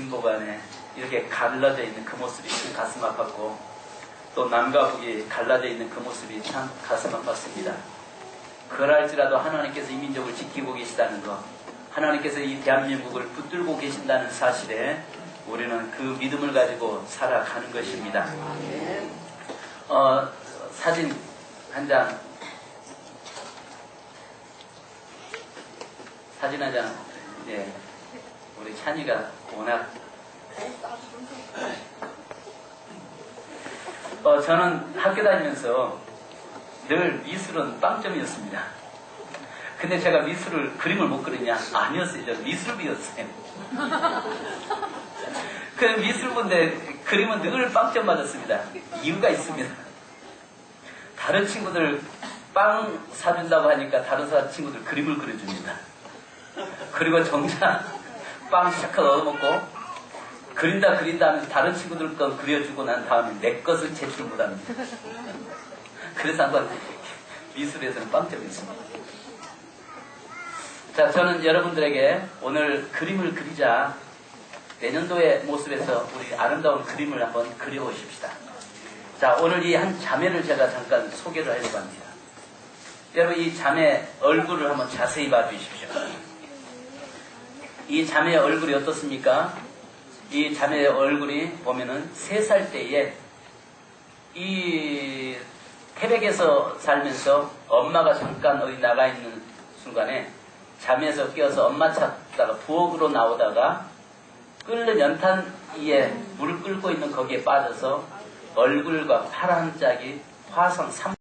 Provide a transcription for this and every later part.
김보관에 이렇게 갈라져 있는 그 모습이 참 가슴 아팠고, 또 남과 북이 갈라져 있는 그 모습이 참 가슴 아팠습니다. 그럴지라도 하나님께서 이 민족을 지키고 계시다는 것, 하나님께서 이 대한민국을 붙들고 계신다는 사실에 우리는 그 믿음을 가지고 살아가는 것입니다. 사진 한 장, 예, 우리 찬이가 워낙 저는 학교 다니면서 늘 미술은 빵점이었습니다. 근데 제가 그림을 못 그리냐? 아니었어요. 저 미술비였어요. 그 미술부인데 그림은 늘 빵점 맞았습니다. 이유가 있습니다. 다른 친구들 빵 사준다고 하니까 다른 친구들 그림을 그려줍니다. 그리고 정작 빵 시작하고 얻어먹고 그린다 하면서 다른 친구들 거 그려주고 난 다음에 내 것을 제출 못합니다. 그래서 한번 미술에서는 빵점이 있습니다. 자, 저는 여러분들에게 오늘 그림을 그리자, 내년도의 모습에서 우리 아름다운 그림을 한번 그려보십시다. 자, 오늘 이 한 자매를 제가 잠깐 소개를 하려고 합니다. 여러분, 이 자매 얼굴을 한번 자세히 봐주십시오. 이 자매의 얼굴이 어떻습니까? 이 자매의 얼굴이 보면은 3살 때에 이 태백에서 살면서 엄마가 잠깐 어디 나가 있는 순간에 잠에서 깨어서 엄마 찾다가 부엌으로 나오다가 끓는 연탄 위에 물을 끓고 있는 거기에 빠져서 얼굴과 파란 짝이 화상 3.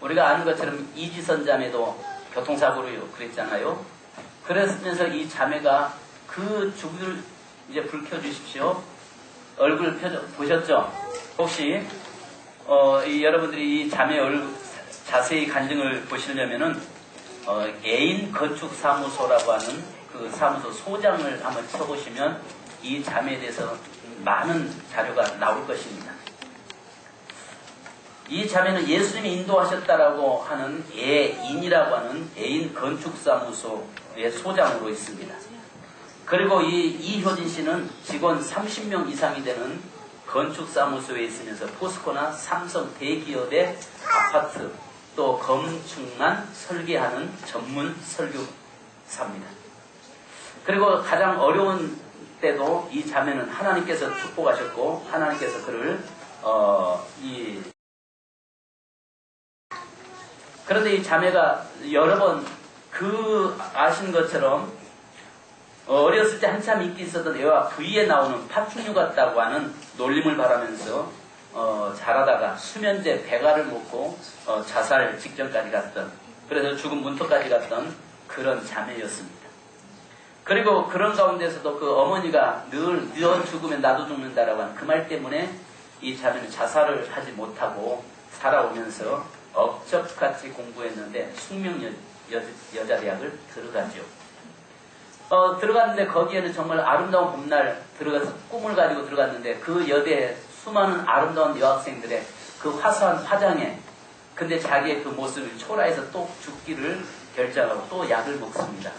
우리가 아는 것처럼 이지선 자매도 교통사고로 그랬잖아요. 그러면서 이 자매가 그 죽을 이제 불 켜주십시오. 얼굴 보셨죠? 혹시 여러분들이 이 자매 얼굴 자세히 간증을 보시려면은 애인 건축사무소라고 하는 그 사무소 소장을 한번 쳐보시면 이 자매에 대해서 많은 자료가 나올 것입니다. 이 자매는 예수님이 인도하셨다라고 하는 애인이라고 하는 애인 건축사무소의 소장으로 있습니다. 그리고 이효진 씨는 직원 30명 이상이 되는 건축사무소에 있으면서 포스코나 삼성 대기업의 아파트 또 건축만 설계하는 전문 설교사입니다. 그리고 가장 어려운 때도 이 자매는 하나님께서 축복하셨고 하나님께서 그를 그런데 이 자매가 여러 번 아신 것처럼 어렸을 때 한참 인기 있었던 애와 V에 나오는 파충류 같다고 하는 놀림을 바라면서 자라다가 수면제 배가를 먹고 자살 직전까지 갔던, 그래서 죽음 문턱까지 갔던 그런 자매였습니다. 그리고 그런 가운데서도 그 어머니가 늘 너 죽으면 나도 죽는다라고 하는 그 말 때문에 이 자매는 자살을 하지 못하고 살아오면서 억적같이 공부했는데 숙명여자대학을 들어가죠. 들어갔는데 거기에는 정말 아름다운 봄날 들어가서 꿈을 가지고 들어갔는데 그 여대에 수많은 아름다운 여학생들의 그 화사한 화장에 근데 자기의 그 모습을 초라해서 또 죽기를 결정하고 또 약을 먹습니다.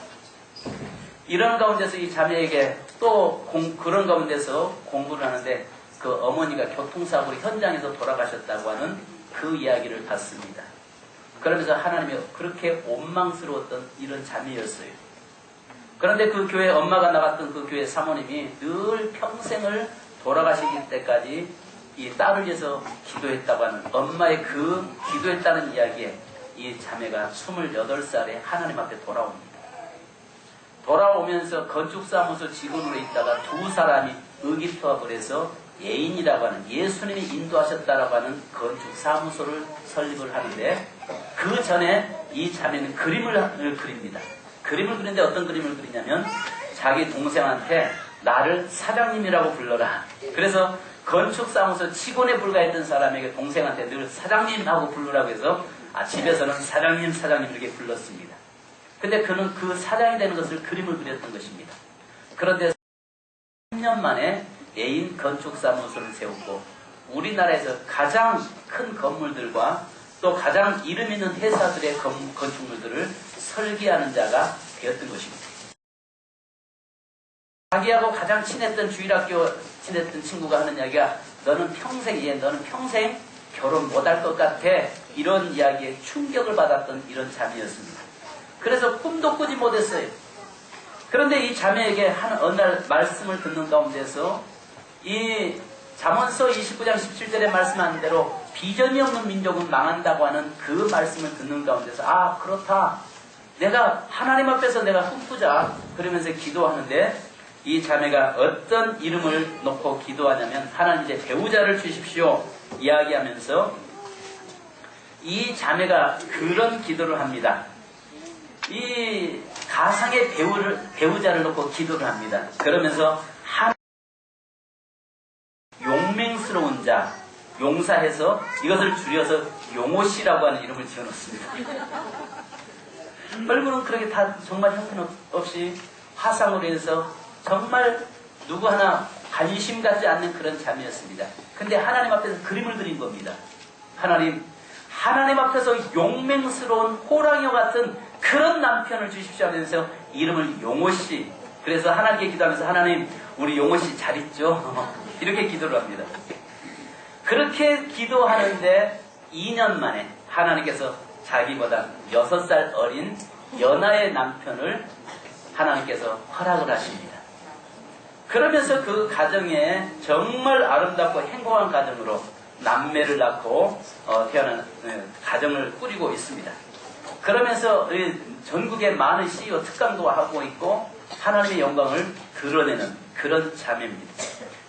이런 가운데서 이 자매에게 또 그런 가운데서 공부를 하는데 그 어머니가 교통사고로 현장에서 돌아가셨다고 하는 그 이야기를 받습니다. 그러면서 하나님이 그렇게 원망스러웠던 이런 자매였어요. 그런데 그 교회 엄마가 나갔던 그 교회 사모님이 늘 평생을 돌아가시기 때까지 이 딸을 위해서 기도했다고 하는 엄마의 그 기도했다는 이야기에 이 자매가 28살에 하나님 앞에 돌아옵니다. 돌아오면서 건축사무소 직원으로 있다가 두 사람이 의기투합을 해서 애인이라고 하는 예수님이 인도하셨다라고 하는 건축사무소를 설립을 하는데 그 전에 이 자매는 그림을 그립니다. 그림을 그리는데 어떤 그림을 그리냐면 자기 동생한테 나를 사장님이라고 불러라. 그래서 건축사무소 직원에 불과했던 사람에게 동생한테 늘 사장님하고 부르라고 해서 집에서는 사장님 이렇게 불렀습니다. 근데 그는 그 사장이 되는 것을 그림을 그렸던 것입니다. 그런데 3년 만에 애인 건축사무소를 세웠고 우리나라에서 가장 큰 건물들과 또 가장 이름 있는 회사들의 건축물들을 설계하는 자가 되었던 것입니다. 자기하고 가장 친했던 주일학교 친했던 친구가 하는 이야기가 너는 평생 결혼 못할 것 같아. 이런 이야기에 충격을 받았던 이런 자매였습니다. 그래서 꿈도 꾸지 못했어요. 그런데 이 자매에게 어느 날 말씀을 듣는 가운데서 이 잠언서 29장 17절에 말씀하는 대로 비전이 없는 민족은 망한다고 하는 그 말씀을 듣는 가운데서 아 그렇다. 내가 하나님 앞에서 내가 꿈꾸자. 그러면서 기도하는데 이 자매가 어떤 이름을 놓고 기도하냐면 하나님 이제 배우자를 주십시오 이야기하면서 이 자매가 그런 기도를 합니다. 이 가상의 배우자를 놓고 기도를 합니다. 그러면서 용맹스러운 자, 용사해서 이것을 줄여서 용호씨라고 하는 이름을 지어놓습니다. 얼굴은 그렇게 다 정말 형편없이 화상으로 인해서 정말 누구 하나 관심 갖지 않는 그런 자매였습니다. 근데 하나님 앞에서 그림을 그린 겁니다. 하나님 앞에서 용맹스러운 호랑이와 같은 그런 남편을 주십시오 하면서 이름을 용호씨. 그래서 하나님께 기도하면서 하나님 우리 용호씨 잘 있죠? 이렇게 기도를 합니다. 그렇게 기도하는데 2년 만에 하나님께서 자기보다 6살 어린 연하의 남편을 하나님께서 허락을 하십니다. 그러면서 그 가정에 정말 아름답고 행복한 가정으로 남매를 낳고 태어난 가정을 꾸리고 있습니다. 그러면서 전국의 많은 CEO 특강도 하고 있고 하나님의 영광을 드러내는 그런 자매입니다.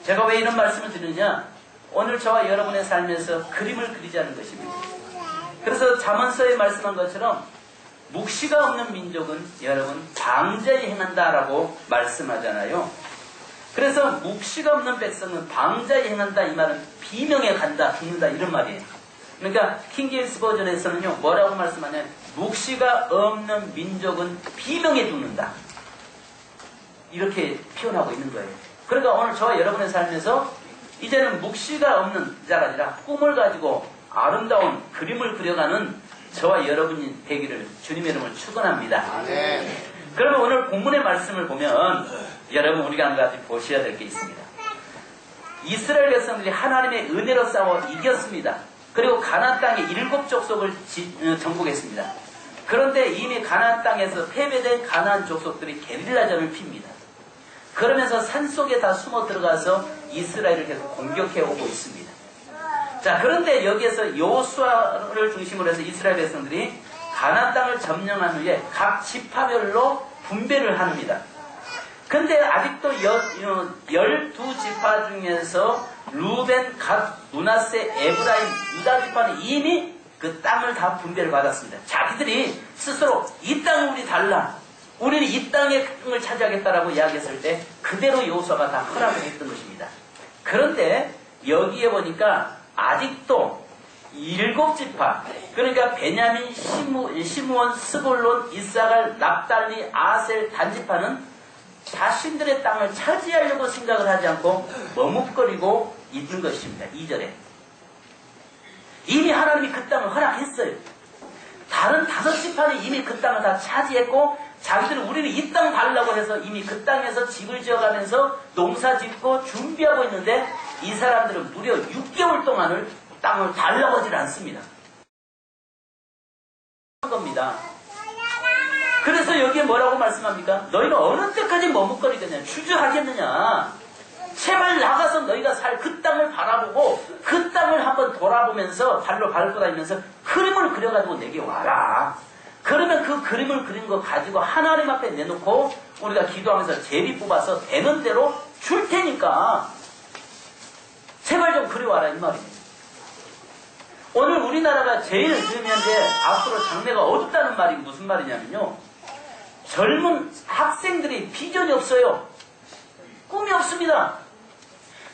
제가 왜 이런 말씀을 드리느냐? 오늘 저와 여러분의 삶에서 그림을 그리자는 것입니다. 그래서 잠언서에 말씀한 것처럼 묵시가 없는 민족은 여러분 방자에 행한다라고 말씀하잖아요. 그래서 묵시가 없는 백성은 방자에 행한다 이 말은 비명에 간다 죽는다 이런 말이에요. 그러니까 킹제임스 버전에서는요 뭐라고 말씀하냐면 묵시가 없는 민족은 비명에 죽는다 이렇게 표현하고 있는 거예요. 그러니까 오늘 저와 여러분의 삶에서 이제는 묵시가 없는 자가 아니라 꿈을 가지고 아름다운 그림을 그려가는 저와 여러분이 되기를 주님의 이름을 축원합니다. 그러면 오늘 본문의 말씀을 보면 여러분 우리가 한 가지 보셔야 될 게 있습니다. 이스라엘 백성들이 하나님의 은혜로 싸워 이겼습니다. 그리고 가나안 땅의 7족속을 정복했습니다. 그런데 이미 가나안 땅에서 패배된 가나안 족속들이 게릴라전을 핍니다. 그러면서 산속에 다 숨어 들어가서 이스라엘을 계속 공격해 오고 있습니다. 자, 그런데 여기에서 여호수아를 중심으로 해서 이스라엘 백성들이 가나안 땅을 점령한 후에 각 지파별로 분배를 합니다. 근데 아직도 12지파 중에서 루벤, 갓, 므낫세, 에브라임, 유다 지파는 이미 그 땅을 다 분배를 받았습니다. 자기들이 스스로 이 땅은 우리 달라. 우리는 이 땅의 땅을 차지하겠다라고 이야기했을 때 그대로 여호수아가 다 허락을 했던 것입니다. 그런데 여기에 보니까 아직도 7지파 그러니까 베냐민, 시므온, 스불론, 이사갈, 납달리, 아셀, 단지파는 자신들의 땅을 차지하려고 생각을 하지 않고 머뭇거리고 있는 것입니다. 2절에 이미 하나님이 그 땅을 허락했어요. 다른 5지파는 이미 그 땅을 다 차지했고 자기들은 우리는 이 땅 달라고 해서 이미 그 땅에서 집을 지어가면서 농사 짓고 준비하고 있는데 이 사람들은 무려 6개월 동안을 땅을 달라고 하지 않습니다. 겁니다. 그래서 여기에 뭐라고 말씀합니까? 너희는 어느 때까지 머뭇거리겠냐? 주저하겠느냐? 제발 나가서 너희가 살 그 땅을 바라보고 그 땅을 한번 돌아보면서 발로 밟고 다니면서 그림을 그려가지고 내게 와라. 그러면 그 그림을 그린 거 가지고 하나님 앞에 내놓고 우리가 기도하면서 제비 뽑아서 되는 대로 줄 테니까 제발 좀 그려와라 이 말입니다. 오늘 우리나라가 제일 현재 앞으로 장래가 어둡다는 말이 무슨 말이냐면요. 젊은 학생들이 비전이 없어요. 꿈이 없습니다.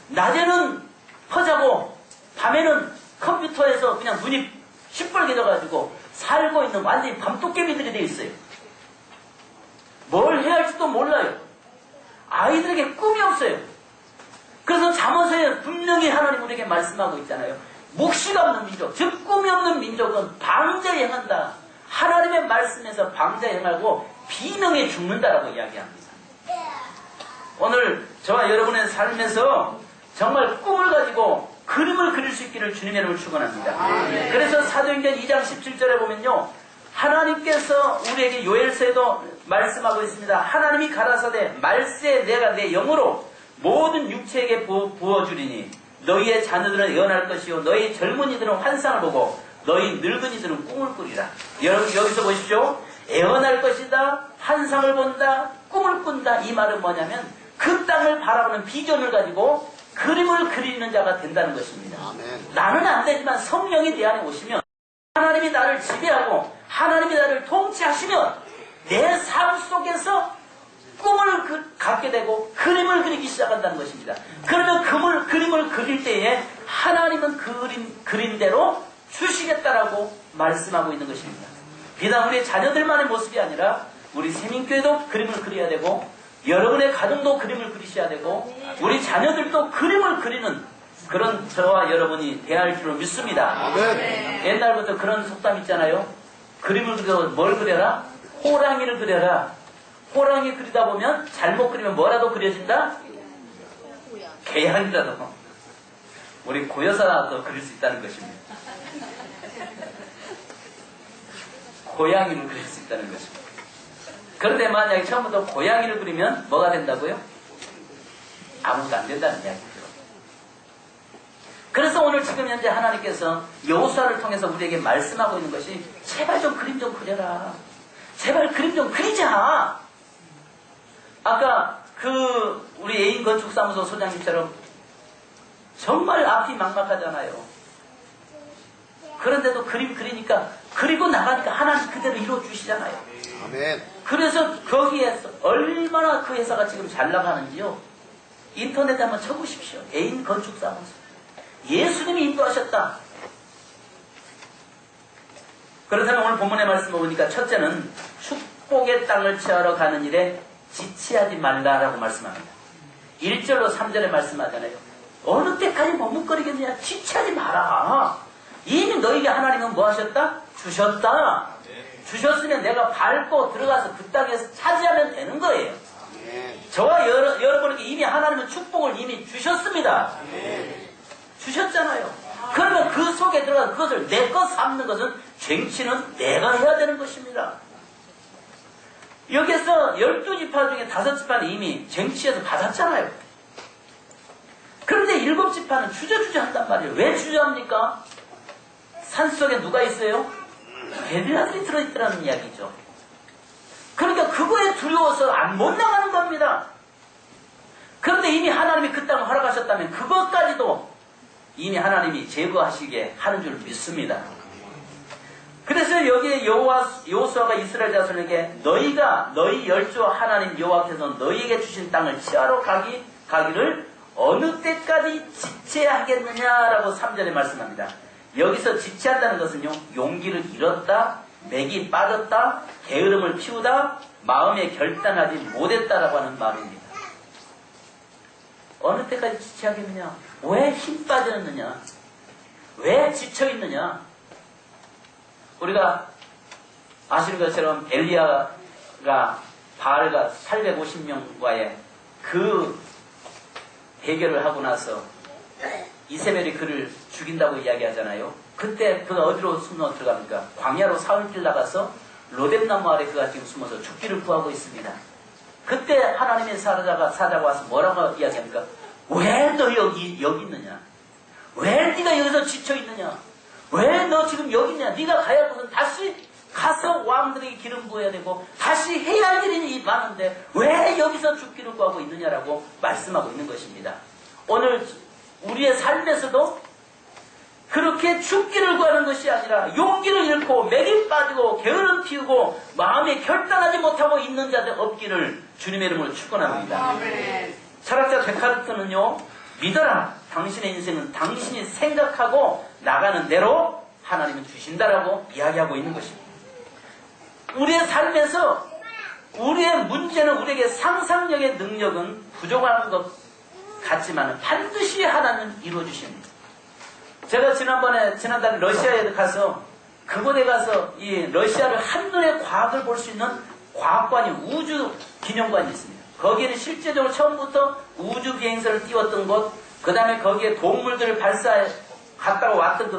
낮에는 퍼자고 밤에는 컴퓨터에서 그냥 눈이 시뻘개져가지고 살고 있는 완전히 밤도깨비들이 되어 있어요. 뭘 해야 할지도 몰라요. 아이들에게 꿈이 없어요. 그래서 잠언서에 분명히 하나님 우리에게 말씀하고 있잖아요. 묵시가 없는 민족, 즉 꿈이 없는 민족은 방자에 행한다. 하나님의 말씀에서 방자에 행하고 비명에 죽는다라고 이야기합니다. 오늘 저와 여러분의 삶에서 정말 꿈을 가지고 그림을 그릴 수 있기를 주님의 이름으로 축원합니다. 그래서 사도행전 2장 17절에 보면요, 하나님께서 우리에게 요엘서에도 말씀하고 있습니다. 하나님이 가라사대 말세 내가 내 영으로 모든 육체에게 부어주리니 너희의 자녀들은 예언할 것이요 너희 젊은이들은 환상을 보고 너희 늙은이들은 꿈을 꾸리라. 여러분 여기서 보십시오. 예언할 것이다, 환상을 본다, 꿈을 꾼다. 이 말은 뭐냐면 그 땅을 바라보는 비전을 가지고 그림을 그리는 자가 된다는 것입니다. 나는 안 되지만 성령이 내 안에 오시면 하나님이 나를 지배하고 하나님이 나를 통치하시면 내 삶 속에서 꿈을 갖게 되고 그림을 그리기 시작한다는 것입니다. 그러면 그림을 그릴 때에 하나님은 그림대로 주시겠다라고 말씀하고 있는 것입니다. 비단 우리 자녀들만의 모습이 아니라 우리 세민교회도 그림을 그려야 되고 여러분의 가정도 그림을 그리셔야 되고 우리 자녀들도 그림을 그리는 그런 저와 여러분이 돼야 할 줄을 믿습니다. 아멘. 옛날부터 그런 속담 있잖아요. 그림을 그려 뭘 그려라? 호랑이를 그려라. 호랑이 그리다 보면 잘못 그리면 뭐라도 그려진다? 개양이라도. 우리 고여사도 그릴 수 있다는 것입니다. 고양이를 그릴 수 있다는 것입니다. 그런데 만약에 처음부터 고양이를 그리면 뭐가 된다고요? 아무것도 안 된다는 이야기죠. 그래서 오늘 지금 현재 하나님께서 여호수아를 통해서 우리에게 말씀하고 있는 것이 제발 좀 그림 좀 그려라. 제발 그림 좀 그리자. 아까 우리 애인 건축사무소 소장님처럼 정말 앞이 막막하잖아요. 그런데도 그림 그리니까 그리고 나가니까 하나님 그대로 이루어주시잖아요. 아멘. 그래서 거기에서 얼마나 그 회사가 지금 잘 나가는지요. 인터넷에 한번 쳐보십시오. 애인 건축사무소. 예수님이 인도하셨다. 그렇다면 오늘 본문의 말씀을 보니까 첫째는 축복의 땅을 취하러 가는 일에 지체하지 말라라고 말씀합니다. 1절로 3절에 말씀하잖아요. 어느 때까지 머뭇거리겠느냐? 지체하지 마라. 이미 너에게 하나님은 뭐 하셨다? 주셨다. 주셨으면 내가 밟고 들어가서 그 땅에서 차지하면 되는 거예요. 저와 여러분에게 이미 하나님은 축복을 이미 주셨습니다. 주셨잖아요. 그러면 그 속에 들어가서 그것을 내 것 삼는 것은 쟁취는 내가 해야 되는 것입니다. 여기에서 12지파 중에 5지파는 이미 쟁취해서 받았잖아요. 그런데 7지파는 주저주저 한단 말이에요. 왜 주저합니까? 산속에 누가 있어요? 베드라들이 들어있더라는 이야기죠. 그러니까 그거에 두려워서 못 나가는 겁니다. 그런데 이미 하나님이 그 땅을 허락하셨다면 그것까지도 이미 하나님이 제거하시게 하는 줄 믿습니다. 그래서 여기에 여호수아가 이스라엘 자손에게 너희가 너희 열조 하나님 여호와께서 너희에게 주신 땅을 취하러 가기를 어느 때까지 지체하겠느냐라고 3절에 말씀합니다. 여기서 지체한다는 것은요, 용기를 잃었다, 맥이 빠졌다, 게으름을 피우다, 마음에 결단하지 못했다라고 하는 말입니다. 어느 때까지 지체하겠느냐? 왜 힘 빠졌느냐? 왜 지쳐있느냐? 우리가 아시는 것처럼 엘리야가 바알과 850명과의 그 대결을 하고 나서 이세벨이 그를 죽인다고 이야기하잖아요. 그때 그가 어디로 숨어 들어갑니까? 광야로 사흘길 나가서 로뎀나무 아래 그가 지금 숨어서 죽기를 구하고 있습니다. 그때 하나님의 사자가 와서 뭐라고 이야기합니까? 왜 너 여기 있느냐? 왜 네가 여기서 지쳐 있느냐? 왜 너 지금 여기 있냐? 네가 가야 하고선 다시 가서 왕들에게 기름 부어야 되고 다시 해야 할 일이 많은데 왜 여기서 죽기를 구하고 있느냐라고 말씀하고 있는 것입니다. 오늘 우리의 삶에서도 그렇게 죽기를 구하는 것이 아니라 용기를 잃고 맥이 빠지고 게으름 피우고 마음에 결단하지 못하고 있는 자들 없기를 주님의 이름으로 축원합니다. 철학자 데카르트는요, 믿어라. 당신의 인생은 당신이 생각하고 나가는 대로 하나님은 주신다라고 이야기하고 있는 것입니다. 우리의 삶에서 우리의 문제는 우리에게 상상력의 능력은 부족한 것 같지만 반드시 하나님은 이루어주십니다. 제가 지난달에 러시아에 가서 그곳에 가서 이 러시아를 한눈에 과학을 볼 수 있는 과학관이 우주 기념관이 있습니다. 거기에는 실제적으로 처음부터 우주 비행선을 띄웠던 곳, 그 다음에 거기에 동물들을 갔다가 왔던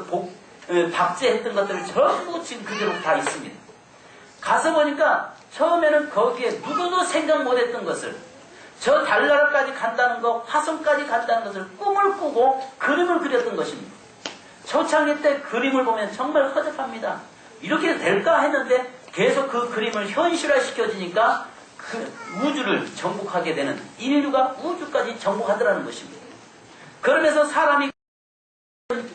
박제했던 것들을 전부 지금 그대로 다 있습니다. 가서 보니까 처음에는 거기에 누구도 생각 못했던 것을, 저 달나라까지 간다는 것, 화성까지 간다는 것을 꿈을 꾸고 그림을 그렸던 것입니다. 초창기 때 그림을 보면 정말 허접합니다. 이렇게 될까 했는데 계속 그 그림을 현실화시켜지니까 그 우주를 정복하게 되는, 인류가 우주까지 정복하더라는 것입니다. 그러면서 사람이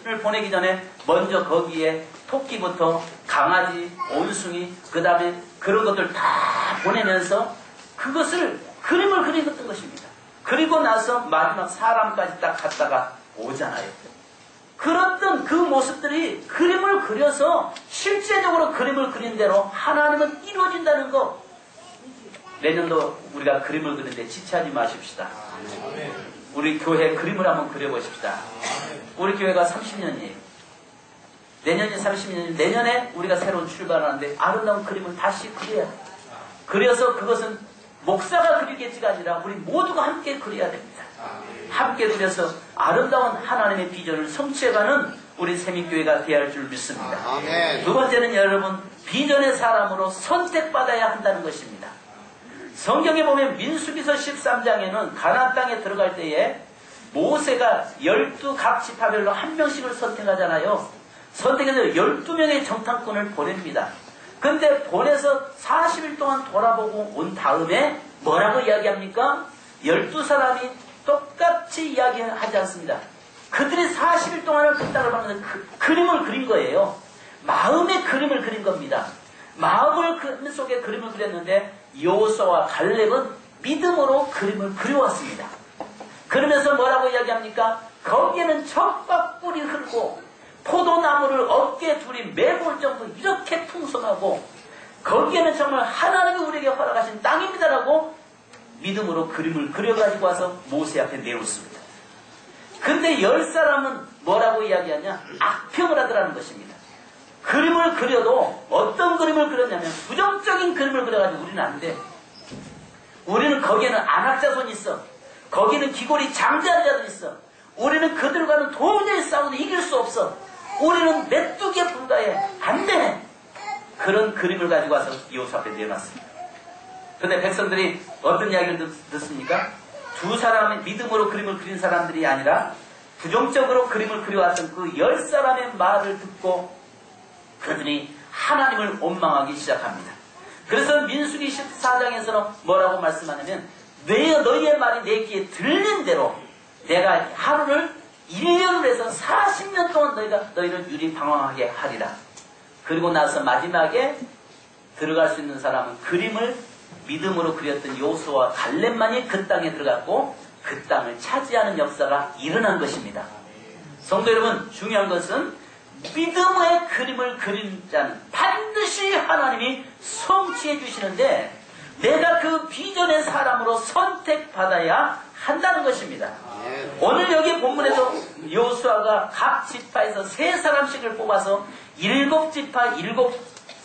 을 보내기 전에 먼저 거기에 토끼부터 강아지, 원숭이, 그 다음에 그런 것들 다 보내면서 그것을 그림을 그렸던 것입니다. 그리고 나서 마지막 사람까지 딱 갔다가 오잖아요. 그랬던 그 모습들이 그림을 그려서 실제적으로 그림을 그린 대로 하나님은 이루어진다는 거. 내년도 우리가 그림을 그리는데 지체하지 마십시다. 우리 교회 그림을 한번 그려보십시다. 우리 교회가 30년이에요. 내년이 30년이에요. 내년에 우리가 새로운 출발하는데 아름다운 그림을 다시 그려야 돼요. 그려서 그것은 목사가 그리겠지가 아니라 우리 모두가 함께 그려야 됩니다. 함께 그려서 아름다운 하나님의 비전을 성취해가는 우리 세민교회가 되어야 할 줄 믿습니다. 두 번째는 여러분, 비전의 사람으로 선택받아야 한다는 것입니다. 성경에 보면 민수기서 13장에는 가나안 땅에 들어갈 때에 모세가 12각 지파별로 한 명씩을 선택하잖아요. 선택해서 12명의 정탐꾼을 보냅니다. 근데 보내서 40일 동안 돌아보고 온 다음에 뭐라고 이야기합니까? 12사람이 똑같이 이야기하지 않습니다. 그들이 40일 동안을 그 땅을 보면서 그림을 그린 거예요. 마음의 그림을 그린 겁니다. 마음을 속에 그림을 그렸는데 여호수아와 갈렙은 믿음으로 그림을 그려왔습니다. 그러면서 뭐라고 이야기합니까? 거기에는 젖밥꿀이 흐르고 포도나무를 어깨에 둘이 메고 올 정도 이렇게 풍성하고 거기에는 정말 하나님이 우리에게 허락하신 땅입니다라고 믿음으로 그림을 그려가지고 와서 모세 앞에 내놓습니다. 근데 10사람은 뭐라고 이야기하냐? 악평을 하더라는 것입니다. 그림을 그려도 어떤 그림을 그렸냐면 부정적인 그림을 그려가지고 우리는 안 돼. 우리는 거기에는 안악자손이 있어. 거기는 기골이 장자한 자들 있어. 우리는 그들과는 도저히 싸워도 이길 수 없어. 우리는 메뚜기에 불과해. 안 돼. 그런 그림을 가지고 와서 여호수아 앞에 내놨습니다. 그런데 백성들이 어떤 이야기를 듣습니까? 두 사람의 믿음으로 그림을 그린 사람들이 아니라 부정적으로 그림을 그려왔던 그 10사람의 말을 듣고 그들이 하나님을 원망하기 시작합니다. 그래서 민수기 14장에서는 뭐라고 말씀하냐면 너희의 말이 내 귀에 들린 대로 내가 하루를 1년을 해서 40년 동안 너희를 유리방황하게 하리라. 그리고 나서 마지막에 들어갈 수 있는 사람은 그림을 믿음으로 그렸던 여호수아와 갈렙만이 그 땅에 들어갔고 그 땅을 차지하는 역사가 일어난 것입니다. 성도 여러분, 중요한 것은 믿음의 그림을 그린 자는 반드시 하나님이 성취해 주시는데 내가 그 비전의 사람으로 선택받아야 한다는 것입니다. 오늘 여기 본문에도 여호수아가 각 지파에서 3사람씩을 뽑아서 7지파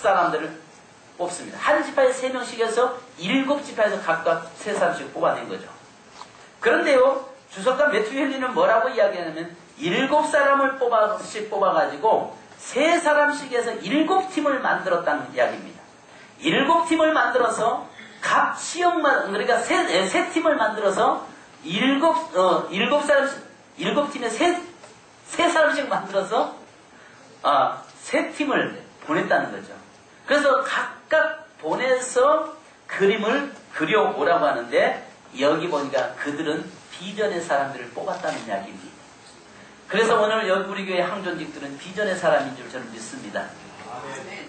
7사람들을 뽑습니다. 한 지파에 3명씩에서 7지파에서 각각 3사람씩 뽑아낸 거죠. 그런데요, 주석가 매튜 헨리는 뭐라고 이야기하냐면 7사람을 뽑아가지고 3사람씩에서 7팀을 만들었다는 이야기입니다. 7팀을 만들어서 각 지역만, 그러니까 세 팀을 만들어서 7팀에 세 사람씩 만들어서 3팀을 보냈다는 거죠. 그래서 각각 보내서 그림을 그려오라고 하는데 여기 보니까 그들은 비전의 사람들을 뽑았다는 이야기입니다. 그래서 오늘 여기 우리 교회 항존직들은 비전의 사람인 줄 저는 믿습니다.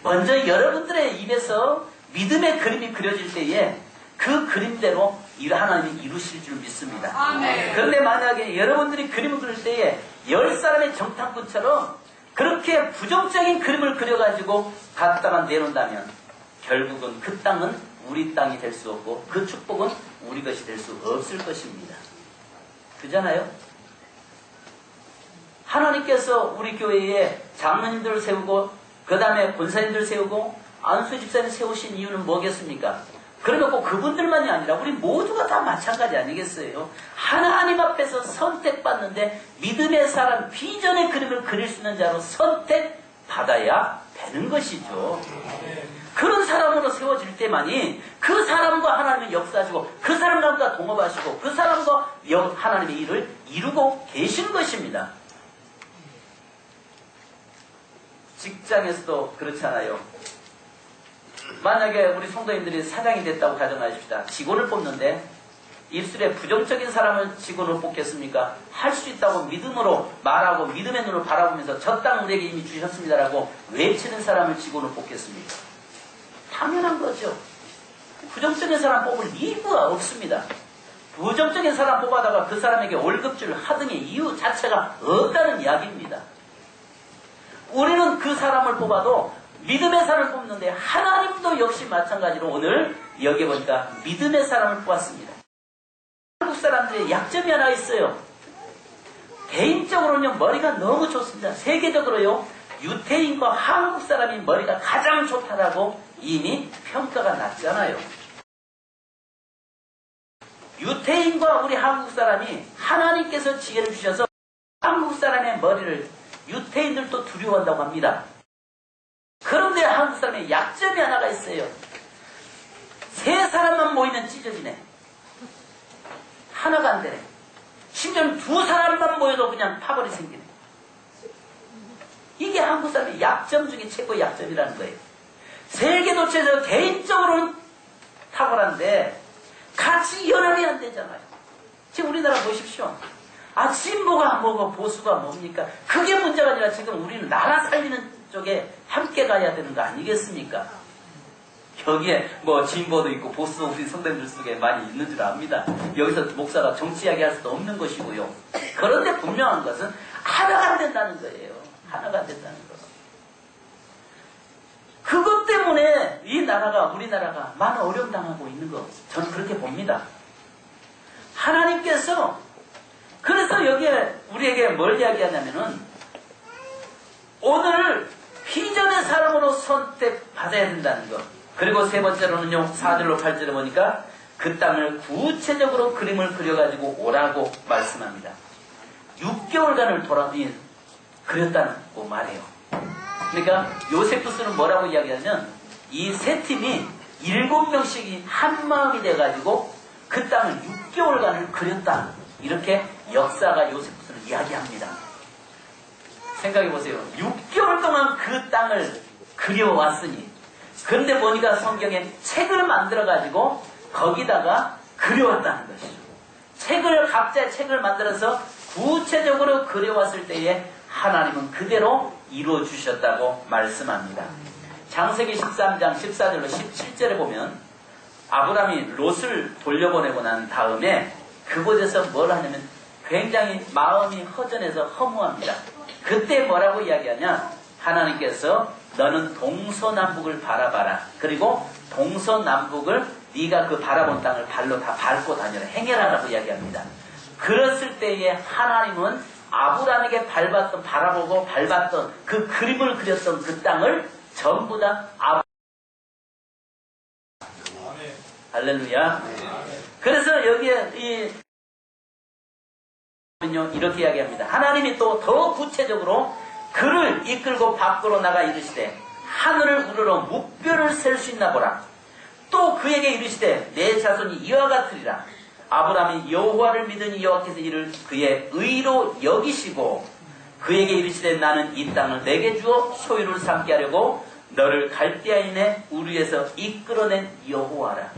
먼저 여러분들의 입에서 믿음의 그림이 그려질 때에 그 그림대로 하나님이 이루실 줄 믿습니다. 그런데 만약에 여러분들이 그림을 그릴 때에 10사람의 정탐꾼처럼 그렇게 부정적인 그림을 그려가지고 갖다가 내놓는다면 결국은 그 땅은 우리 땅이 될 수 없고 그 축복은 우리 것이 될 수 없을 것입니다. 그잖아요? 하나님께서 우리 교회에 장로님들을 세우고 그 다음에 권사님들을 세우고 안수 집사님 세우신 이유는 뭐겠습니까? 그러면 꼭 그분들만이 아니라 우리 모두가 다 마찬가지 아니겠어요? 하나님 앞에서 선택받는데 믿음의 사람, 비전의 그림을 그릴 수 있는 자로 선택받아야 되는 것이죠. 그런 사람으로 세워질 때만이 그 사람과 하나님의 역사하시고 그 사람과 동업하시고 그 사람과 하나님의 일을 이루고 계신 것입니다. 직장에서도 그렇잖아요. 만약에 우리 성도님들이 사장이 됐다고 가정하십시다. 직원을 뽑는데 입술에 부정적인 사람을 직원으로 뽑겠습니까? 할 수 있다고 믿음으로 말하고 믿음의 눈을 바라보면서 저 땅 우리에게 이미 주셨습니다라고 외치는 사람을 직원으로 뽑겠습니까? 당연한 거죠. 부정적인 사람 뽑을 이유가 없습니다. 부정적인 사람 뽑아다가 그 사람에게 월급줄 하등의 이유 자체가 없다는 이야기입니다. 우리는 그 사람을 뽑아도 믿음의 사람을 뽑는데 하나님도 역시 마찬가지로 오늘 여기 보니까 믿음의 사람을 뽑았습니다. 한국 사람들의 약점이 하나 있어요. 개인적으로는 머리가 너무 좋습니다. 세계적으로요. 유태인과 한국 사람이 머리가 가장 좋다라고 이미 평가가 났잖아요. 유태인과 우리 한국 사람이 하나님께서 지혜를 주셔서 한국 사람의 머리를 유태인들도 두려워한다고 합니다. 그런데 한국 사람의 약점이 하나가 있어요. 세 사람만 모이면 찢어지네. 하나가 안 되네. 심지어는 두 사람만 모여도 그냥 파벌이 생기네. 이게 한국 사람의 약점 중에 최고의 약점이라는 거예요. 세계 도처에서 개인적으로는 탁월한데 같이 연합이 안 되잖아요. 지금 우리나라 보십시오. 진보가 뭐고 보수가 뭡니까? 그게 문제가 아니라 지금 우리는 나라 살리는 쪽에 함께 가야 되는 거 아니겠습니까? 여기에 뭐 진보도 있고 보수도 우리 성도님들 속에 많이 있는 줄 압니다. 여기서 목사가 정치 이야기할 수도 없는 것이고요. 그런데 분명한 것은 하나가 안 된다는 거예요. 하나가 안 된다는 거. 그것 때문에 이 나라가 우리나라가 많은 어려움 당하고 있는 거 저는 그렇게 봅니다. 하나님께서 그래서 여기에 우리에게 뭘 이야기하냐면은 오늘 비전의 사람으로 선택받아야 된다는 것. 그리고 세 번째로는요. 4절로 8절에 보니까 그 땅을 구체적으로 그림을 그려가지고 오라고 말씀합니다. 6개월간을 그렸다고 말해요. 그러니까 요세푸스는 뭐라고 이야기하냐면 이 세 팀이 7명씩이 한 마음이 돼가지고 그 땅을 6개월간을 그렸다. 이렇게 역사가 요세푸스는 이야기합니다. 생각해보세요. 6개월 동안 그 땅을 그려왔으니 그런데 보니까 성경에 책을 만들어가지고 거기다가 그려왔다는 것이죠. 각자의 책을 만들어서 구체적으로 그려왔을 때에 하나님은 그대로 이루어주셨다고 말씀합니다. 창세기 13장 14절로 17절에 보면 아브라함이 롯을 돌려보내고 난 다음에 그곳에서 뭘 하냐면 굉장히 마음이 허전해서 허무합니다. 그때 뭐라고 이야기하냐? 하나님께서 너는 동서남북을 바라봐라. 그리고 동서남북을 네가 그 바라본 땅을 발로 다 밟고 다녀라. 행해라라고 이야기합니다. 그랬을 때에 하나님은 아브라함에게 바라보고 밟았던 그 그림을 그렸던 그 땅을 전부 다 할렐루야. 그래서 여기에 이렇게 이야기합니다. 하나님이 또 더 구체적으로 그를 이끌고 밖으로 나가 이르시되 하늘을 우러러 묵별을 셀 수 있나 보라. 또 그에게 이르시되 내 자손이 이와 같으리라. 아브라함이 여호와를 믿으니 여호와께서 이를 그의 의로 여기시고 그에게 이르시되 나는 이 땅을 내게 주어 소유를 삼게 하려고 너를 갈대아인의 우리에서 이끌어낸 여호와라.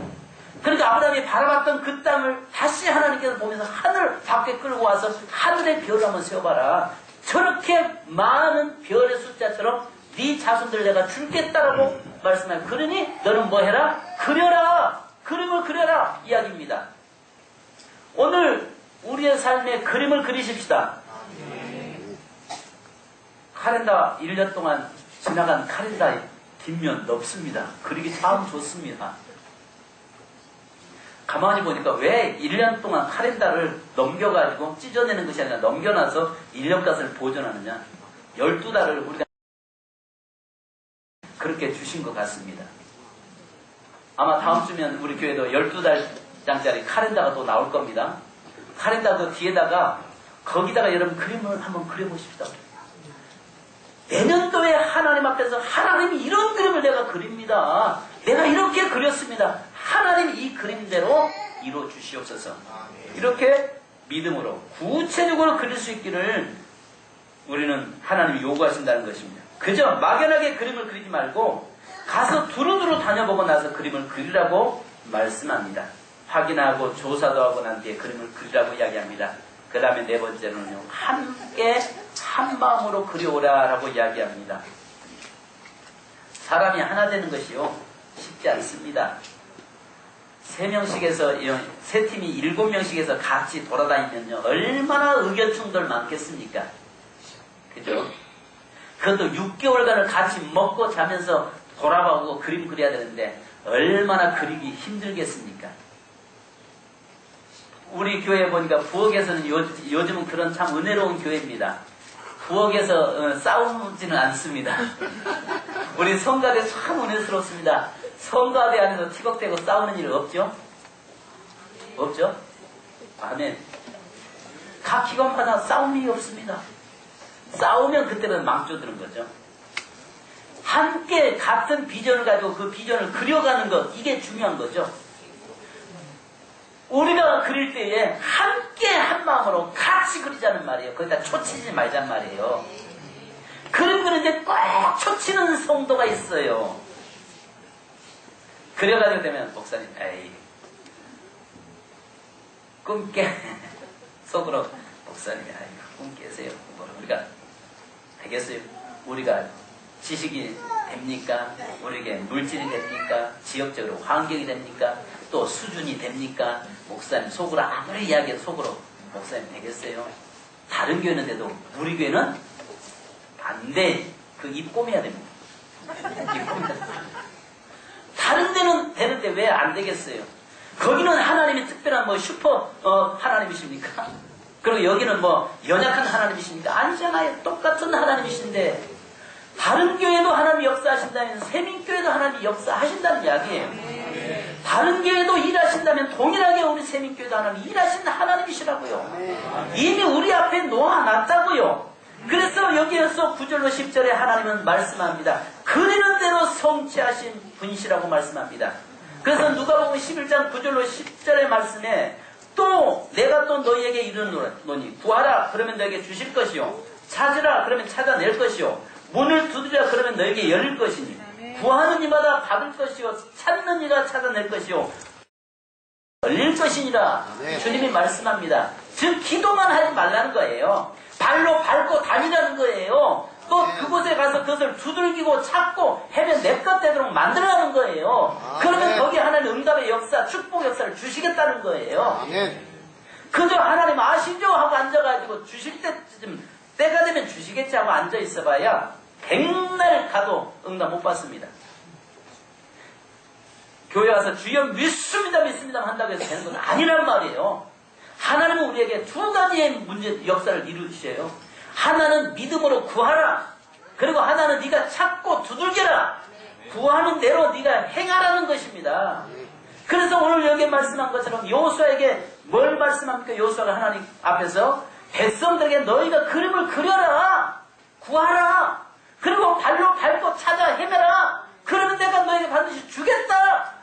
그러니까 아브라함이 바라봤던 그 땅을 다시 하나님께서 보면서 하늘 밖에 끌고 와서 하늘의 별을 한번 세워봐라. 저렇게 많은 별의 숫자처럼 네 자손들 내가 줄겠다라고 말씀해요. 그러니 너는 뭐 해라? 그려라. 그림을 그려라. 이야기입니다. 오늘 우리의 삶에 그림을 그리십시다. 카렌다 1년 동안 지나간 카렌다의 뒷면 넓습니다. 그리기 참 좋습니다. 가만히 보니까 왜 1년 동안 카렌다를 넘겨가지고 찢어내는 것이 아니라 넘겨놔서 1년값을 보존하느냐. 12달을 우리가 그렇게 주신 것 같습니다. 아마 다음 주면 우리 교회도 12장짜리 카렌다가 또 나올 겁니다. 카렌다 그 뒤에다가 거기다가 여러분 그림을 한번 그려보십시다. 내년도에 하나님 앞에서 하나님이 이런 그림을 내가 그립니다. 내가 이렇게 그렸습니다. 하나님 이 그림대로 이루어 주시옵소서. 이렇게 믿음으로 구체적으로 그릴 수 있기를 우리는 하나님이 요구하신다는 것입니다. 그저 막연하게 그림을 그리지 말고 가서 두루두루 다녀보고 나서 그림을 그리라고 말씀합니다. 확인하고 조사도 하고 난 뒤에 그림을 그리라고 이야기합니다. 그 다음에 네 번째로는요, 함께 한 마음으로 그려오라 라고 이야기합니다. 사람이 하나 되는 것이요 쉽지 않습니다. 세 팀이 7명씩에서 같이 돌아다니면요 얼마나 의견 충돌 많겠습니까? 그죠? 그것도 6개월간을 같이 먹고 자면서 돌아보고 그림 그려야 되는데 얼마나 그리기 힘들겠습니까? 우리 교회 보니까 부엌에서는 요즘은 그런 참 은혜로운 교회입니다. 부엌에서 싸우지는 않습니다. 우리 성가대 참 은혜스럽습니다. 성가대 안에서 티격태고 싸우는 일 없죠? 없죠? 아멘. 각 기관마다 싸움이 없습니다. 싸우면 그때는 망쳐드는 거죠. 함께 같은 비전을 가지고 그 비전을 그려가는 것, 이게 중요한 거죠. 우리가 그릴 때에 함께 한 마음으로 같이 그리자는 말이에요. 거기다 초치지 말자는 말이에요. 그림 그리는데 꼭 초치는 성도가 있어요. 그려가지고 되면 목사님, 에이, 꿈 깨. 속으로 목사님이, 아이, 꿈 깨세요. 우리가 되겠어요? 우리가 지식이 됩니까? 우리에게 물질이 됩니까? 지역적으로 환경이 됩니까? 또 수준이 됩니까? 목사님 속으로 아무리 이야기해도 속으로 목사님 되겠어요? 다른 교회는데도 우리 교회는 반대. 그 입 꼬매야 됩니다. 입 꼬매야 됩니다. 다른 데는 되는데 왜 안 되겠어요? 거기는 하나님이 특별한 뭐 슈퍼 하나님이십니까? 그리고 여기는 뭐 연약한 하나님이십니까? 아니잖아요. 똑같은 하나님이신데 다른 교회도 하나님이 역사하신다면 세민교회도 하나님이 역사하신다는 이야기예요. 다른 교회도 일하신다면 동일하게 우리 세민교회도 하나님이 일하시는 하나님이시라고요. 이미 우리 앞에 놓아놨다고요. 그래서 여기에서 9절로 10절에 하나님은 말씀합니다. 그리는 대로 성취하신 분이시라고 말씀합니다. 그래서 누가복음 11장 9절로 10절의 말씀에 또 내가 또 너희에게 이르노니 구하라 그러면 너에게 주실 것이요 찾으라 그러면 찾아낼 것이요 문을 두드리라 그러면 너에게 열릴 것이니 구하는 이마다 받을 것이요 찾는 이가 찾아낼 것이요 열릴 것이니라. 주님이 말씀합니다. 즉 기도만 하지 말라는 거예요. 발로 밟고 다니라는 거예요. 또 그곳에 가서 그것을 두들기고 찾고 해면 내 것 되도록 만들어가는 거예요. 그러면 거기에 하나님 응답의 역사, 축복 역사를 주시겠다는 거예요. 그저 하나님 아시죠? 하고 앉아가지고 주실 때쯤 때가 되면 주시겠지 하고 앉아 있어봐야 백날 가도 응답 못 받습니다. 교회 와서 주여 믿습니다 한다고 해서 되는 건 아니란 말이에요. 하나님은 우리에게 두 가지의 문제 역사를 이루셔요. 하나는 믿음으로 구하라. 그리고 하나는 네가 찾고 두들겨라. 구하는 대로 네가 행하라는 것입니다. 그래서 오늘 여기에 말씀한 것처럼 여호수아에게 뭘 말씀합니까? 여호수아가 하나님 앞에서 백성들에게 너희가 그림을 그려라. 구하라. 그리고 발로 밟고 찾아 헤매라. 그러면 내가 너희에게 반드시 주겠다.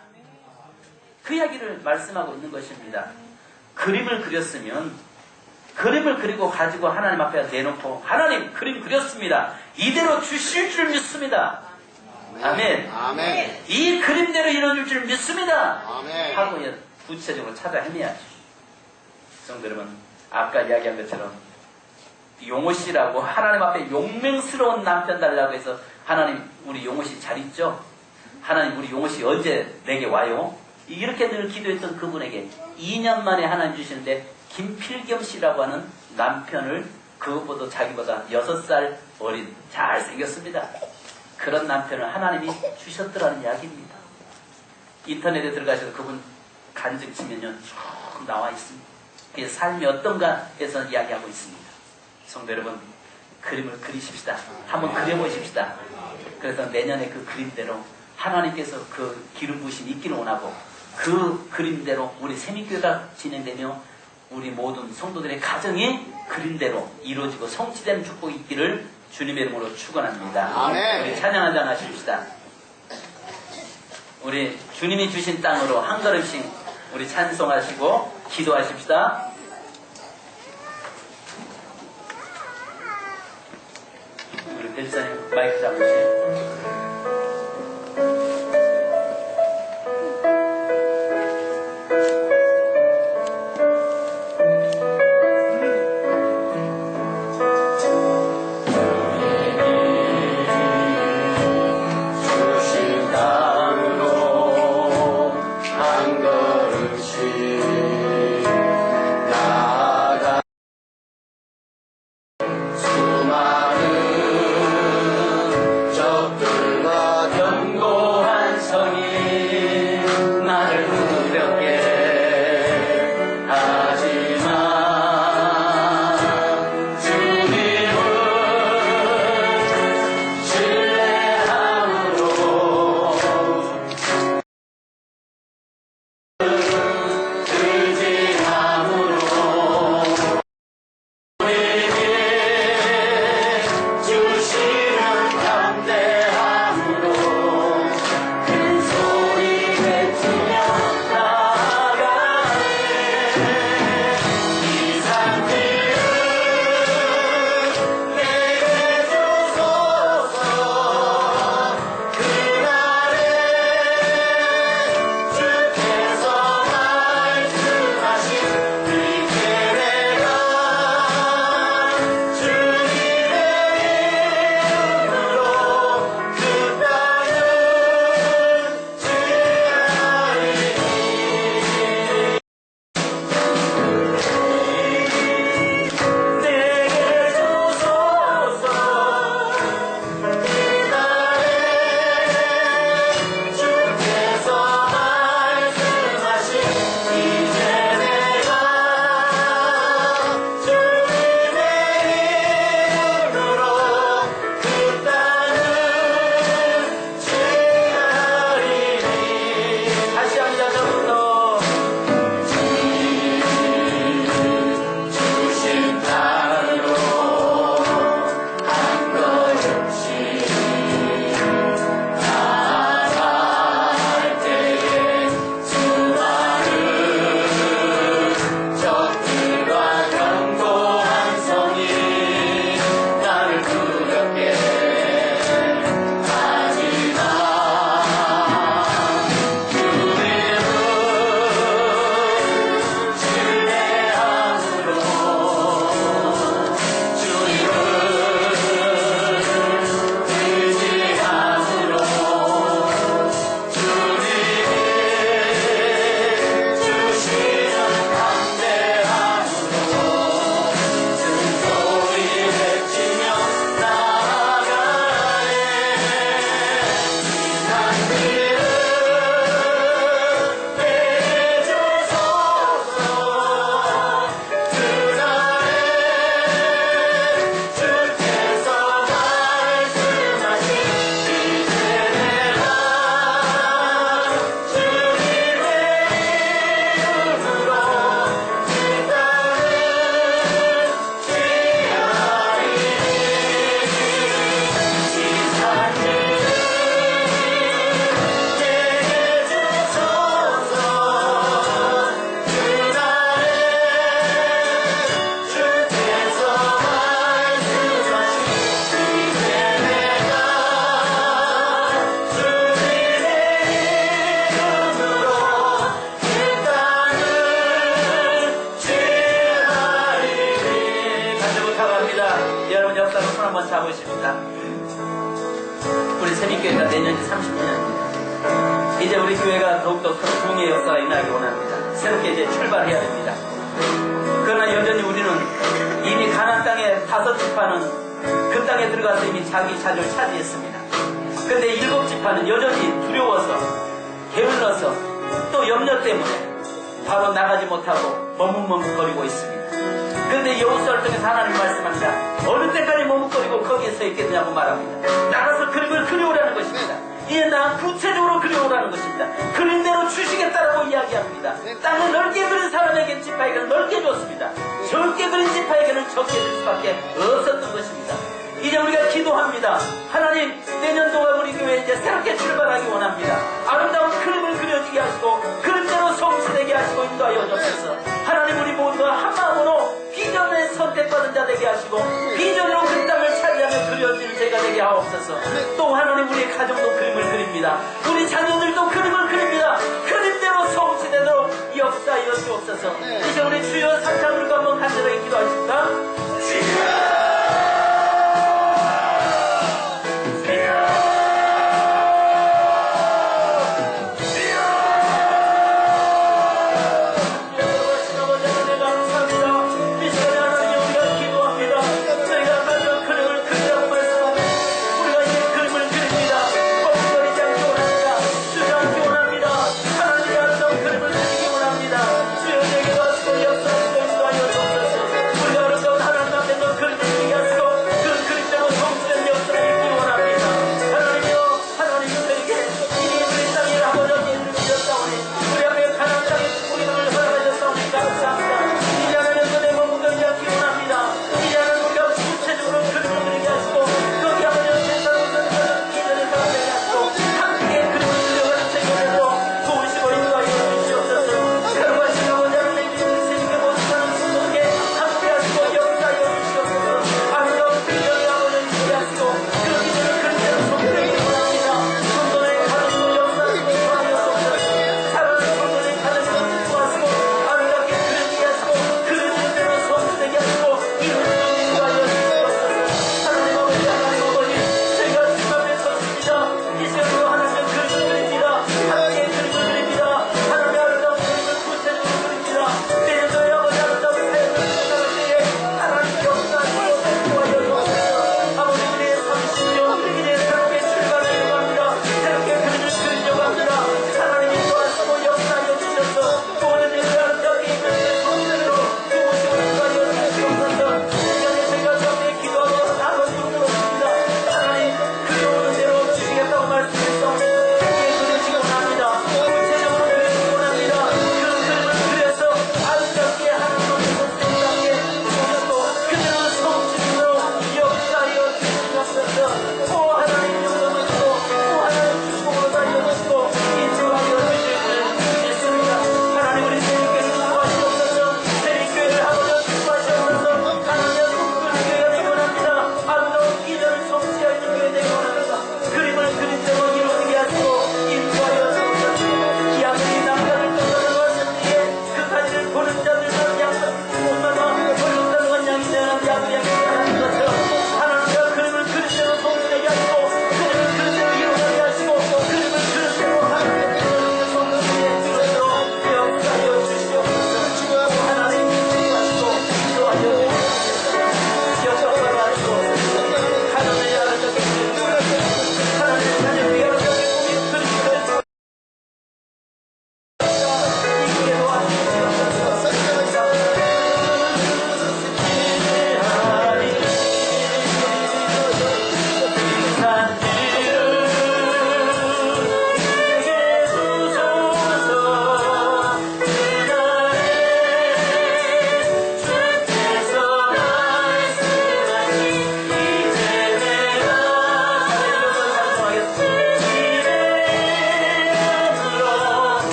그 이야기를 말씀하고 있는 것입니다. 그림을 그렸으면 그림을 그리고 가지고 하나님 앞에 내놓고 하나님 그림 그렸습니다. 이대로 주실 줄 믿습니다. 아멘. 아멘. 이 그림대로 이루어질 줄 믿습니다. 아멘. 하고 구체적으로 찾아 헤매야죠. 성도 여러분, 아까 이야기한 것처럼 용호씨라고 하나님 앞에 용맹스러운 남편 달라고 해서 하나님 우리 용호씨 잘 있죠? 하나님 우리 용호씨 언제 내게 와요? 이렇게 늘 기도했던 그분에게 2년 만에 하나님 주시는데 김필겸 씨라고 하는 남편을 그것보다 자기보다 6살 어린 잘생겼습니다. 그런 남편을 하나님이 주셨더라는 이야기입니다. 인터넷에 들어가셔서 그분 간증 치면요 쭉 나와 있습니다. 그의 삶이 어떤가 해서 이야기하고 있습니다. 성도 여러분, 그림을 그리십시다. 한번 그려보십시다. 그래서 내년에 그 그림대로 하나님께서 그 기름 부으심이 있기를 원하고 그 그림대로 우리 세미교회가 진행되며 우리 모든 성도들의 가정이 그림대로 이루어지고 성취된 축복이 있기를 주님의 이름으로 축원합니다. 아멘. 우리 찬양 한잔 하십시다. 우리 주님이 주신 땅으로 한 걸음씩 우리 찬송하시고 기도하십시다. 우리 벨사님 마이크 잡으시. 잡으십니다. 우리 세미교회가 내년이 30주년입니다. 이제 우리 교회가 더욱더 큰 부흥의 역사가 일어나기 원합니다. 새롭게 이제 출발해야 됩니다. 그러나 여전히 우리는 이미 가나안 땅에 5지파는 그 땅에 들어가서 이미 자기 자리를 차지했습니다. 그런데 7지파는 여전히 두려워서 게을러서 또 염려 때문에 바로 나가지 못하고 머뭇머뭇거리고 있습니다. 그런데 여호수아를 통해서 하나님 말씀합니다. 어느 때까지 머뭇거리고 거기에 서 있겠느냐고 말합니다. 나가서 그림을 그려오라는 것입니다. 이제 나 구체적으로 그려오라는 것입니다. 그린 대로 주시겠다라고 이야기합니다. 땅을 넓게 그린 사람에게 지파에게는 넓게 줬습니다. 적게 그린 지파에게는 적게 줄 수밖에 없었던 것입니다. 이제 우리가 기도합니다. 하나님, 내년도가 우리 교회 이제 새롭게 출발하기 원합니다. 아름다운 그림을 그려지게 하시고 그림대로 성취되게 하시고 인도하여 주옵소서. 하나님, 우리 모두가 한 마음으로 비전에 선택받은 자 되게 하시고 비전으로 그 땅을 차지하며 그려지는 제가 되게 하옵소서. 또 하나님, 우리 가정도 그림을 그립니다. 우리 자녀들도 그림을 그립니다. 그림대로 성취되도록 역사하여 주옵소서. 이제 우리 주여 삼창물과 한번 간절하게 기도하십니다. 주여!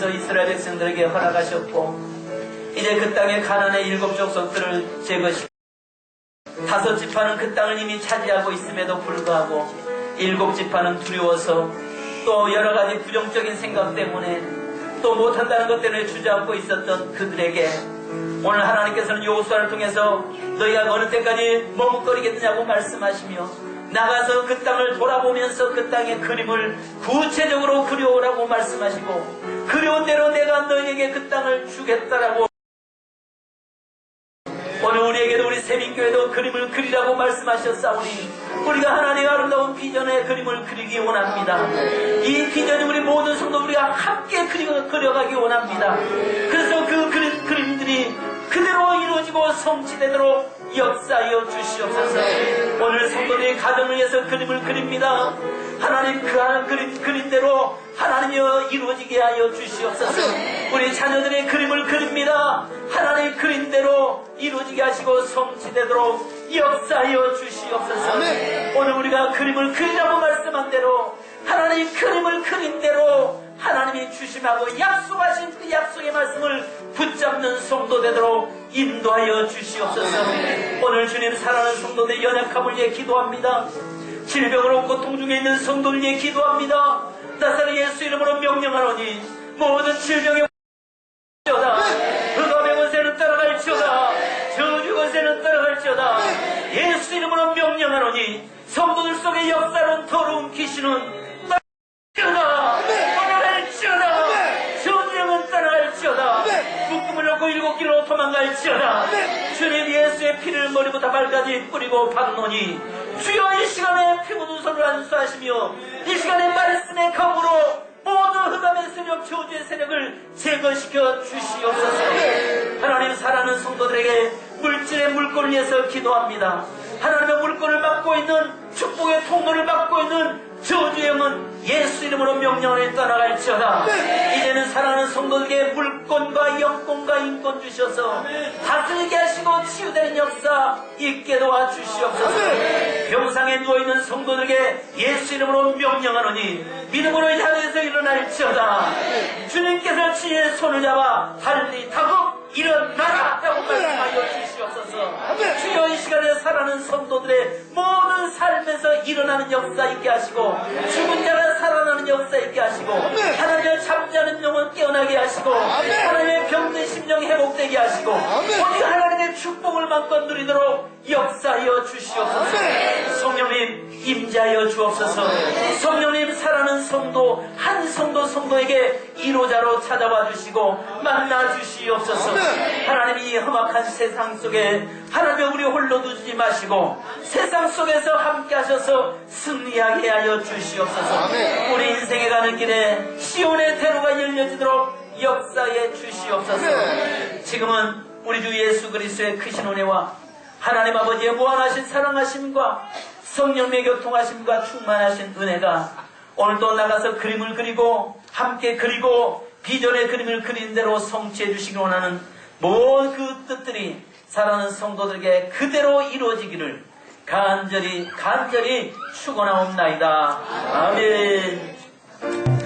하나님께서 이스라엘 백성들에게 허락하셨고 이제 그 땅의 가나안의 7 족속들을 제거시키고 5 지파는 그 땅을 이미 차지하고 있음에도 불구하고 7 지파는 두려워서 또 여러 가지 부정적인 생각 때문에 또 못한다는 것 때문에 주저앉고 있었던 그들에게 오늘 하나님께서는 여호수아를 통해서 너희가 어느 때까지 머뭇거리겠느냐고 말씀하시며 나가서 그 땅을 돌아보면서 그 땅의 그림을 구체적으로 그려오라고 말씀하시고 그려온 대로 내가 너희에게 그 땅을 주겠다라고 오늘 우리에게도 우리 세민교회도 그림을 그리라고 말씀하셨사오니 우리가 하나님의 아름다운 비전의 그림을 그리기 원합니다. 이 비전이 우리 모든 성도 우리가 함께 그려가기 원합니다. 그래서 그 그림들이 그대로 이루어지고 성취되도록 역사하여 주시옵소서. 오늘 성도들의 가정을 위해서 그림을 그립니다. 하나님 그 그림대로 하나님이여 이루어지게 하여 주시옵소서. 우리 자녀들의 그림을 그립니다. 하나님 그림대로 이루어지게 하시고 성취되도록 역사하여 주시옵소서. 오늘 우리가 그림을 그리라고 말씀한 대로 하나님 그림을 그린 대로 하나님이 주심하고 약속하신 그 약속의 말씀을 붙잡는 성도 되도록 인도하여 주시옵소서. 오늘 주님 사랑하는 성도들의 연약함을 위해 기도합니다. 질병으로 고통 중에 있는 성도를 위해 기도합니다. 나사렛 예수 이름으로 명령하노니 모든 질병에 다 흑암의 권세는 따라갈지어다 저주 권세는 따라갈지어다 예수 이름으로 명령하노니 성도들 속에 역사는 더러운 귀신은 따라갈지어다 저주령은 따라갈지어다 묶음을 놓고 7 길로 도망갈지어다 주님 예수의 피를 머리부터 발까지 뿌리고 박노니 주여 이 시간에 피 묻은 손을 안수하시며 이 시간에 말씀의 검으로 모든 흑암의 세력 저주의 세력을 제거시켜 주시옵소서. 하나님 사랑하는 성도들에게 물질의 물건을 위해서 기도합니다. 하나님의 물건을 막고 있는 축복의 통로를 막고 있는 저주의 영은 예수 이름으로 명령을 떠나갈지어다. 이제는 사랑하는 성도들에게 물권과 영권과 인권 주셔서 다스리게 하시고 치유되는 역사 있게 도와주시옵소서. 병상에 누워있는 성도들에게 예수 이름으로 명령하노니 믿음으로 향해서 일어날지어다. 주님께서 친히 손을 잡아 달리 타고 일어나라 라고 말씀하여 주시옵소서. 주여 이 시간에 살아가는 성도들의 모든 삶에서 일어나는 역사 있게 하시고 죽은 자가 살아나는 역사 있게 하시고 하나님의 잠자는 영혼 깨어나게 하시고 하나님의 병든 심령 회복되게 하시고 오직 하나님의 축복을 마음껏 누리도록 역사하여 주시옵소서. 성령님 임재하여 주옵소서. 성령님 살아가는 성도 한 성도에게 이로자로 찾아와 주시고 만나 주시옵소서. 하나님 이 험악한 세상 속에 하나님 우리 홀로 두지 마시고 세상 속에서 함께 하셔서 승리하게 하여 주시옵소서. 우리 인생에 가는 길에 시온의 대로가 열려지도록 역사해 주시옵소서. 지금은 우리 주 예수 그리스도의 크신 은혜와 하나님 아버지의 무한하신 사랑하심과 성령의 교통하심과 충만하신 은혜가 오늘도 나가서 그림을 그리고 함께 그리고 비전의 그림을 그린 대로 성취해 주시기 원하는 모든 그 뜻들이 사랑하는 성도들에게 그대로 이루어지기를 간절히 축원하옵나이다. 아멘.